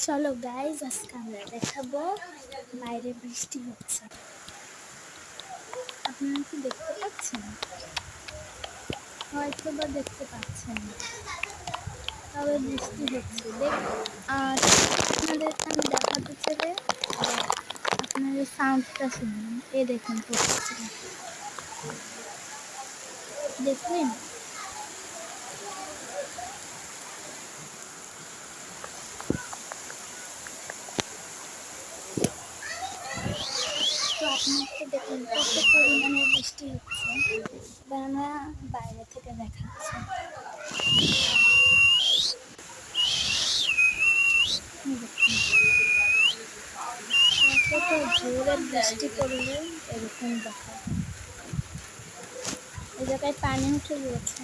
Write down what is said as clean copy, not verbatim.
চলো গাইজ, আজকে আমরা দেখাবো বাইরে বৃষ্টি হচ্ছে। আপনারা কি দেখতে পাচ্ছেন? হয়তো বা দেখতে পাচ্ছেন না, তবে বৃষ্টি হচ্ছে। আর আপনাদেরকে আমি দেখাতে চাইলে আপনাদের সাউন্ডটা শুনুন। দেখুন পড়ছে, দেখলেন? তো আপনাকে দেখুন কত পরিমাণে বৃষ্টি হচ্ছে। এবার আমরা বাইরে থেকে দেখাচ্ছি। কত জোরে বৃষ্টি পড়লে এরকম দেখায়। এই জায়গায় পানি উঠে গিয়েছে।